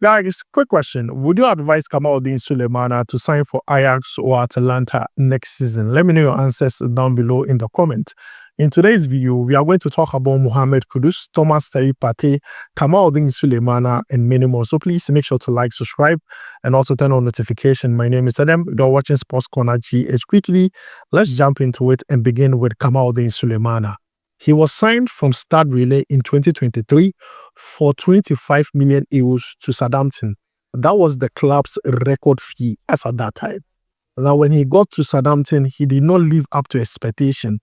Guys, quick question. Would you advise Kamaldeen Sulemana to sign for Ajax or Atalanta next season? Let me know your answers down below in the comment. In today's video, we are going to talk about Mohammed Kudus, Partey, Kamaldeen Sulemana, and many more. So please make sure to like, subscribe, and also turn on notification. My name is Adam. You're watching SportsCornerGH. Quickly, let's jump into it and begin with Kamaldeen Sulemana. He was signed from Stade Relais in 2023 for 25 million euros to Southampton. That was the club's record fee as at that time. Now, when he got to Southampton, he did not live up to expectation.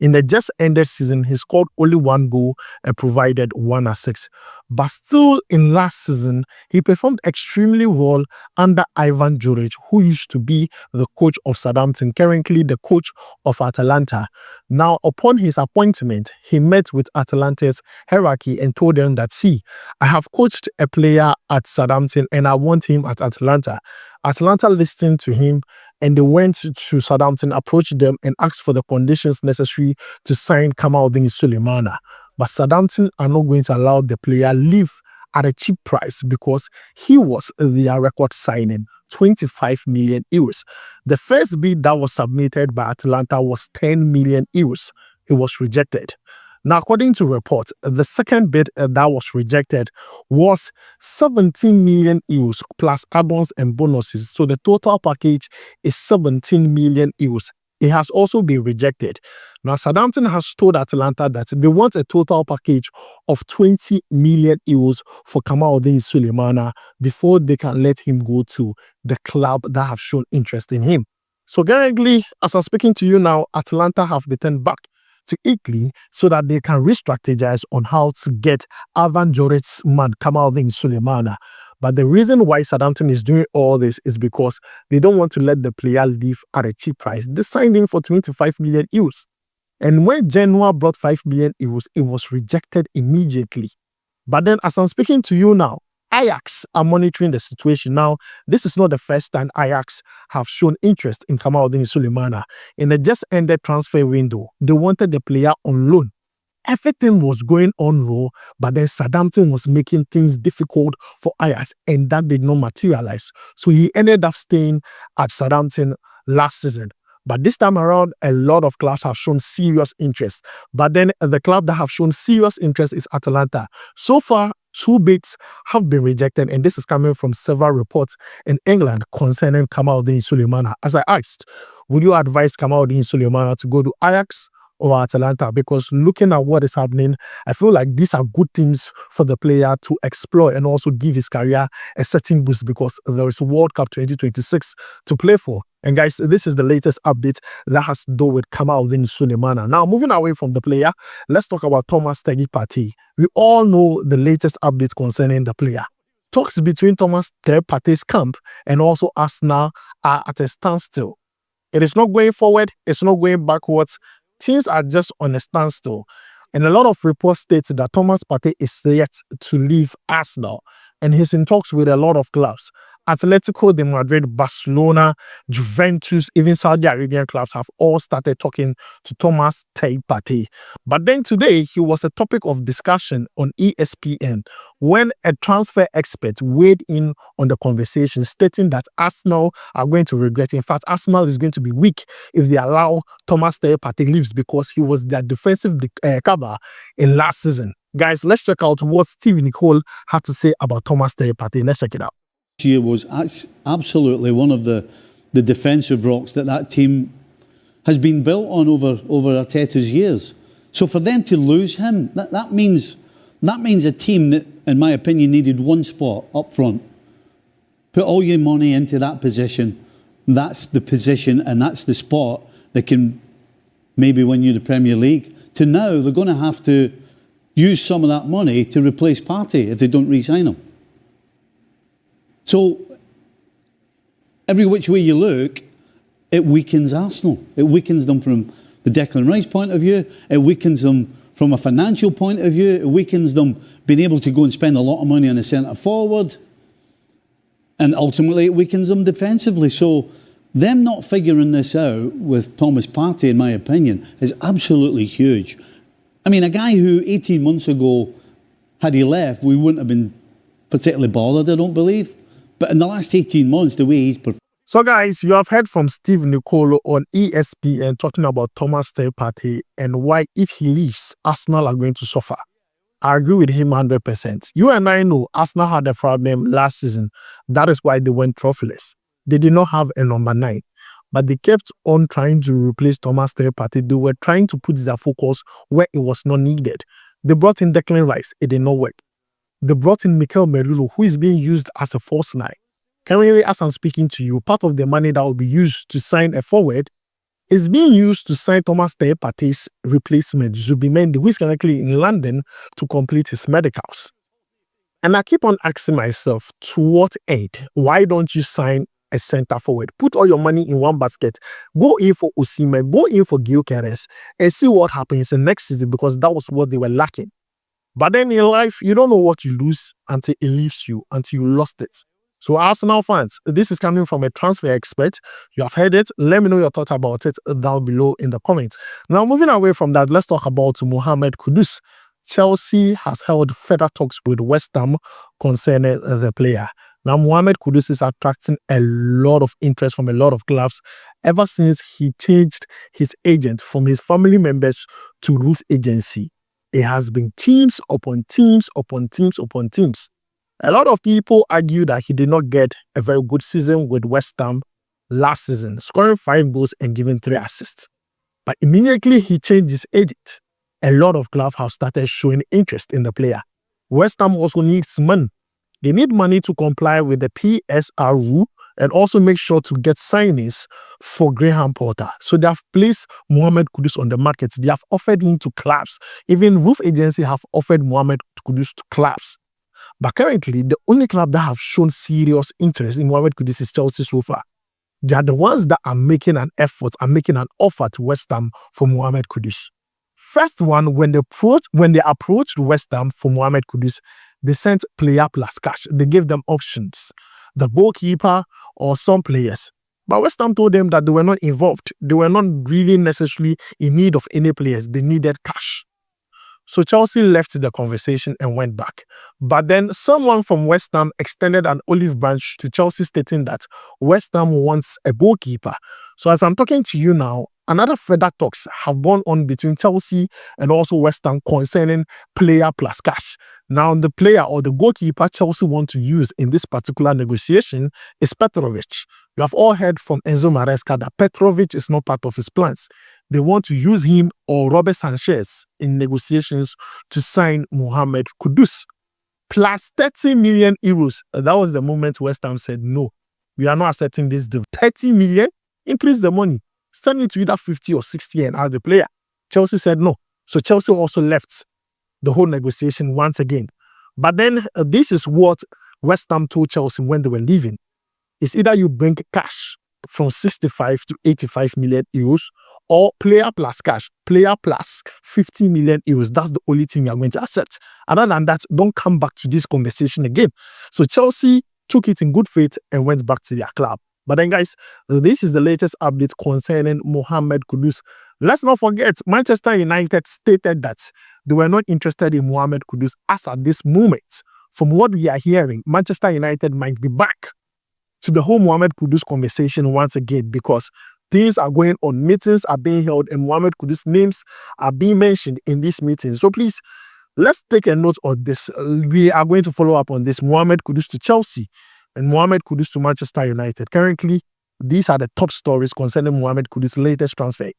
In the just ended season, he scored only one goal and provided 1 assist. But still, in last season, he performed extremely well under Ivan Juric, who used to be the coach of Southampton, currently the coach of Atalanta. Now, upon his appointment, he met with Atalanta's hierarchy and told them that, see, I have coached a player at Southampton and I want him at Atalanta. Atalanta listened to him and they went to Southampton, approached them and asked for the conditions necessary to sign Kamaldeen Sulemana. But Southampton are not going to allow the player leave at a cheap price because he was their record signing, 25 million euros. The first bid that was submitted by Atalanta was 10 million euros. It was rejected. Now, according to reports, the second bid that was rejected was 17 million euros plus add-ons and bonuses. So the total package is 17 million euros. It has also been rejected. Now, Southampton has told Atalanta that they want a total package of 20 million euros for Kamaldeen Sulemana before they can let him go to the club that have shown interest in him. So currently, as I'm speaking to you now, Atalanta have returned back to Italy so that they can re-strategize on how to get Ivan Juric's man Kamaldeen Sulemana. But the reason why Southampton is doing all this is because they don't want to let the player leave at a cheap price. They signed him for 25 million euros. And when Genoa brought 5 million euros, it was rejected immediately. But then as I'm speaking to you now, Ajax are monitoring the situation. Now, this is not the first time Ajax have shown interest in Kamaldeen Sulemana. In the just ended transfer window, they wanted the player on loan. Everything was going on low, but then Southampton was making things difficult for Ajax, and that did not materialize. So he ended up staying at Southampton last season. But this time around, a lot of clubs have shown serious interest. But then the club that have shown serious interest is Atalanta. So far, 2 bids have been rejected, and this is coming from several reports in England concerning Kamaldeen Sulemana. As I asked, would you advise Kamaldeen Sulemana to go to Ajax or Atalanta? Because looking at what is happening, I feel like these are good things for the player to explore and also give his career a certain boost because there is World Cup 2026 to play for. And guys, this is the latest update that has to do with Kamaldeen Sulemana. Now, moving away from the player, let's talk about Partey. We all know the latest updates concerning the player. Talks between Partey's camp and also Arsenal are at a standstill. It is not going forward, it's not going backwards. Things are just on a standstill. And a lot of reports state that Partey is yet to leave Arsenal and he's in talks with a lot of clubs. Atletico de Madrid, Barcelona, Juventus, even Saudi Arabian clubs have all started talking to Partey. But then today, he was a topic of discussion on ESPN when a transfer expert weighed in on the conversation, stating that Arsenal are going to regret. In fact, Arsenal is going to be weak if they allow Partey leaves because he was their defensive cover in last season. Guys, let's check out what Steve Nicole had to say about Partey. Let's check it out. Year was absolutely one of the defensive rocks that team has been built on over Arteta's years. So for them to lose him, that means a team that, in my opinion, needed one spot up front. Put all your money into that position. That's the position and that's the spot that can maybe win you the Premier League. To now, they're going to have to use some of that money to replace Partey if they don't re-sign him. So, every which way you look, it weakens Arsenal. It weakens them from the Declan Rice point of view. It weakens them from a financial point of view. It weakens them being able to go and spend a lot of money on a centre forward. And ultimately, it weakens them defensively. So, them not figuring this out with Partey, in my opinion, is absolutely huge. I mean, a guy who 18 months ago, had he left, we wouldn't have been particularly bothered, I don't believe. But in the last 18 months, the way he's performed. So guys, you have heard from Steve Nicolo on ESPN talking about Thomas Partey and why if he leaves, Arsenal are going to suffer. I agree with him 100%. You and I know Arsenal had a problem last season. That is why they went trophyless. They did not have a number 9. But they kept on trying to replace Thomas Partey. They were trying to put their focus where it was not needed. They brought in Declan Rice. It did not work. They brought in Mikel Merino, who is being used as a false 9. Currently, as I'm speaking to you, part of the money that will be used to sign a forward is being used to sign Thomas Partey's replacement, Zubimendi, who is currently in London to complete his medicals. And I keep on asking myself, to what end? Why don't you sign a centre forward? Put all your money in one basket. Go in for Osimhen, go in for Gyökeres, and see what happens in next season, because that was what they were lacking. But then in life, you don't know what you lose until it leaves you, until you lost it. So Arsenal fans, this is coming from a transfer expert. You have heard it. Let me know your thoughts about it down below in the comments. Now, moving away from that, let's talk about Mohammed Kudus. Chelsea has held further talks with West Ham concerning the player. Now, Mohammed Kudus is attracting a lot of interest from a lot of clubs ever since he changed his agent from his family members to Ruth Agency. It has been teams upon teams upon teams upon teams. A lot of people argue that he did not get a very good season with West Ham last season, scoring 5 goals and giving 3 assists. But immediately he changed his agent, a lot of clubs have started showing interest in the player. West Ham also needs money. They need money to comply with the PSR rule and also make sure to get signings for Graham Potter. So they have placed Mohammed Kudus on the market. They have offered him to clubs. Even Roof Agency have offered Mohammed Kudus to clubs. But currently, the only club that have shown serious interest in Mohammed Kudus is Chelsea so far. They are the ones that are making an effort and making an offer to West Ham for Mohammed Kudus. First one, when they approached West Ham for Mohammed Kudus, they sent player plus cash. They gave them options, the goalkeeper or some players. But West Ham told them that they were not involved. They were not really necessarily in need of any players. They needed cash. So Chelsea left the conversation and went back. But then someone from West Ham extended an olive branch to Chelsea, stating that West Ham wants a goalkeeper. So as I'm talking to you now, another further talks have gone on between Chelsea and also West Ham concerning player plus cash. Now, the player or the goalkeeper Chelsea want to use in this particular negotiation is Petrovic. You have all heard from Enzo Maresca that Petrovic is not part of his plans. They want to use him or Robert Sanchez in negotiations to sign Mohammed Kudus. Plus 30 million euros. That was the moment West Ham said, no, we are not accepting this deal. 30 million? Increase the money. Send it to either 50 or 60 and add the player. Chelsea said no. So Chelsea also left the whole negotiation once again. But then this is what West Ham told Chelsea when they were leaving. It's either you bring cash from 65 to 85 million euros or player plus cash, player plus 50 million euros. That's the only thing you are going to accept. Other than that, don't come back to this conversation again. So Chelsea took it in good faith and went back to their club. But then, guys, this is the latest update concerning Mohammed Kudus. Let's not forget, Manchester United stated that they were not interested in Mohammed Kudus as at this moment. From what we are hearing, Manchester United might be back to the whole Mohammed Kudus conversation once again, because things are going on, meetings are being held, and Mohammed Kudus names are being mentioned in this meeting. So please, let's take a note of this. We are going to follow up on this. Mohammed Kudus to Chelsea and Mohammed Kudus to Manchester United. Currently, these are the top stories concerning Mohammed Kudus' latest transfer.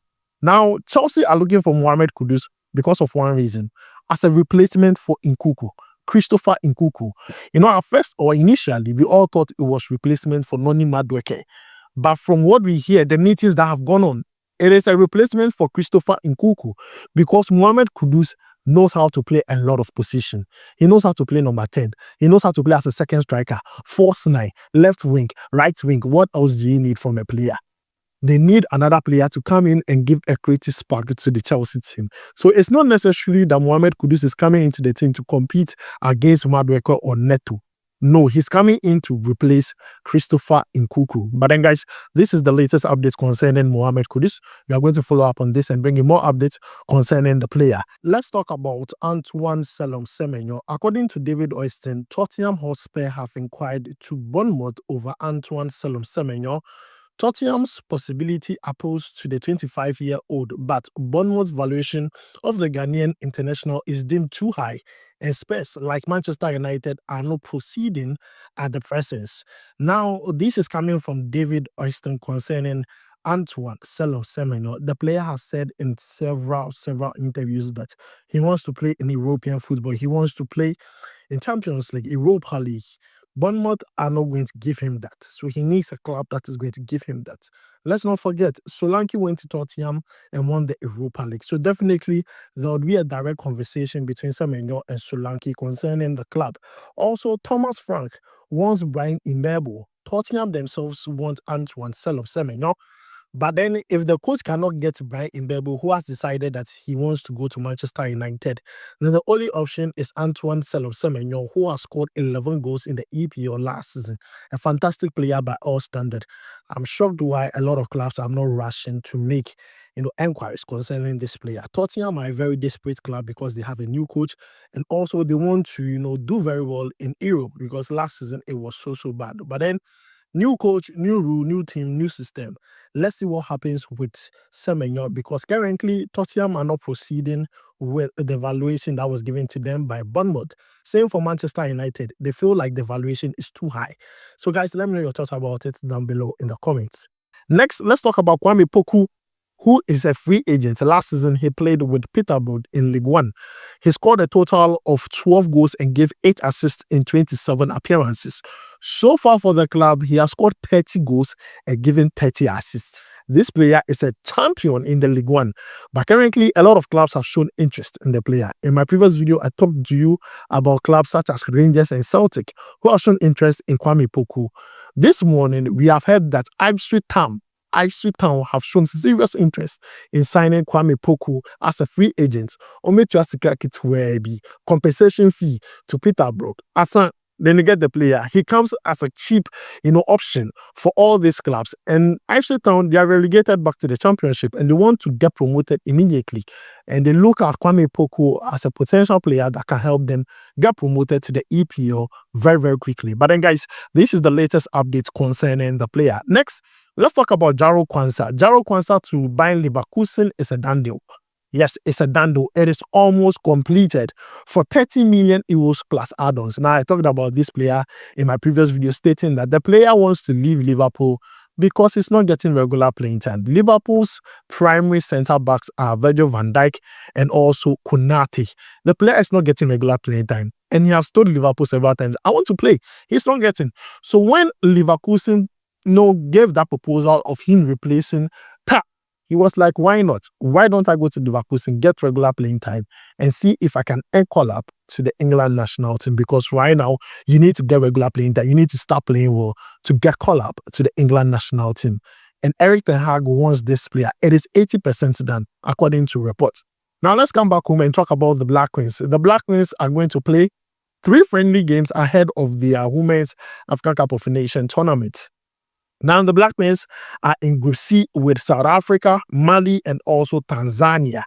Now, Chelsea are looking for Mohammed Kudus because of one reason, as a replacement for Nkunku, Christopher Nkunku. You know, at first or initially, we all thought it was replacement for Noni Madueke. But from what we hear, the meetings that have gone on, it is a replacement for Christopher Nkunku, because Mohammed Kudus knows how to play a lot of position. He knows how to play number 10. He knows how to play as a second striker, false 9, left wing, right wing. What else do you need from a player? They need another player to come in and give a creative spark to the Chelsea team. So it's not necessarily that Mohammed Kudus is coming into the team to compete against Madueke or Neto. No, he's coming in to replace Christopher Nkunku. But then, guys, this is the latest update concerning Mohammed Kudus. We are going to follow up on this and bring you more updates concerning the player. Let's talk about Antoine Semenyo. According to David Oyston, Tottenham Hotspur have inquired to Bournemouth over Antoine Semenyo. Tottenham's possibility opposed to the 25-year-old, but Bournemouth's valuation of the Ghanaian international is deemed too high, and Spurs, like Manchester United, are not proceeding at the presence. Now, this is coming from David Oyston concerning Antoine Semenyo. The player has said in several interviews that he wants to play in European football. He wants to play in Champions League, Europa League. Bournemouth are not going to give him that. So he needs a club that is going to give him that. Let's not forget, Solanke went to Tottenham and won the Europa League. So definitely there would be a direct conversation between Semenyo and Solanke concerning the club. Also, Thomas Frank wants Bryan Mbeumo. Tottenham themselves want Antoine Semenyo. But then if the coach cannot get Bryan Mbeumo, who has decided that he wants to go to Manchester United, then the only option is Antoine Semenyo, who has scored 11 goals in the EPL last season. A fantastic player by all standards. I'm shocked why a lot of clubs are not rushing to make inquiries concerning this player. Tottenham are a very desperate club because they have a new coach, and also they want to do very well in Europe, because last season it was so bad. But then new coach, new rule, new team, new system. Let's see what happens with Semenyo, because currently Tottenham are not proceeding with the valuation that was given to them by Bournemouth. Same for Manchester United. They feel like the valuation is too high. So guys, let me know your thoughts about it down below in the comments. Next, let's talk about Kwame Poku, who is a free agent. Last season, he played with Peterborough in League One. He scored a total of 12 goals and gave 8 assists in 27 appearances. So far for the club, he has scored 30 goals and given 30 assists. This player is a champion in the League One, but currently a lot of clubs have shown interest in the player. In my previous video, I talked to you about clubs such as Rangers and Celtic who have shown interest in Kwame Poku. This morning, we have heard that Ipswich Town have shown serious interest in signing Kwame Poku as a free agent. Compensation fee to Peterborough. Then you get the player. He comes as a cheap, option for all these clubs. And Ipswich Town, they are relegated back to the championship and they want to get promoted immediately. And they look at Kwame Poku as a potential player that can help them get promoted to the EPL very quickly. But then, guys, this is the latest update concerning the player. Next, let's talk about Jarell Quansah. Jarell Quansah to Bayern Leverkusen is a done deal. Yes, it's a done deal. It is almost completed for 30 million euros plus add-ons. Now, I talked about this player in my previous video, stating that the player wants to leave Liverpool because he's not getting regular playing time. Liverpool's primary centre-backs are Virgil van Dijk and also Konate. The player is not getting regular playing time, and he has told Liverpool several times, I want to play. He's not getting. So when Leverkusen gave that proposal of him replacing he was like, why not? Why don't I go to Leverkusen, get regular playing time, and see if I can call up to the England national team? Because right now, you need to get regular playing time. You need to start playing well to get call up to the England national team. And Erik ten Hag wants this player. It is 80% done, according to reports. Now, let's come back home and talk about the Black Queens. The Black Queens are going to play 3 friendly games ahead of their Women's African Cup of Nations tournament. Now, the Black Queens are in Group C with South Africa, Mali, and also Tanzania.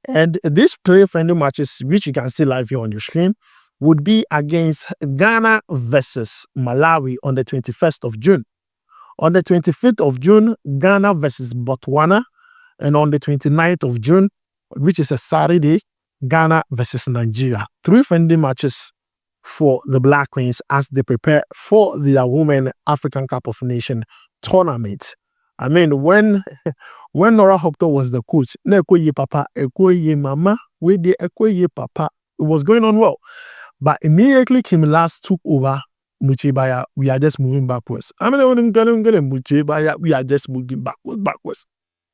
And these 3 friendly matches, which you can see live here on your screen, would be against Ghana versus Malawi on the 21st of June. On the 25th of June, Ghana versus Botswana. And on the 29th of June, which is a Saturday, Ghana versus Nigeria. 3 friendly matches for the Black Queens as they prepare for their Women African Cup of Nations tournament. I mean, when Nora Hopto was the coach, papa, mama, papa, it was going on well. But immediately Kim Last took over Muchebaya, we are just moving backwards. I mean, Muchebaya, we are just moving backwards.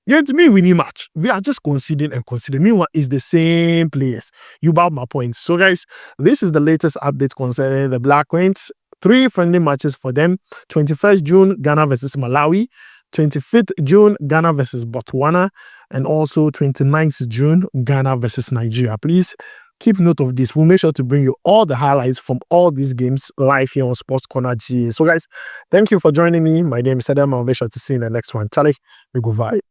Yet to me, we need match. We are just conceding and conceding. Meanwhile, it's the same players. You bought my point. So, guys, this is the latest update concerning the Black Queens. 3 friendly matches for them. 21st June, Ghana versus Malawi. 25th June, Ghana versus Botswana. And also 29th June, Ghana versus Nigeria. Please keep note of this. We'll make sure to bring you all the highlights from all these games live here on SportsCornerGH. So guys, thank you for joining me. My name is Adam. I'll make sure to see you in the next one. Charlie, we go vibe.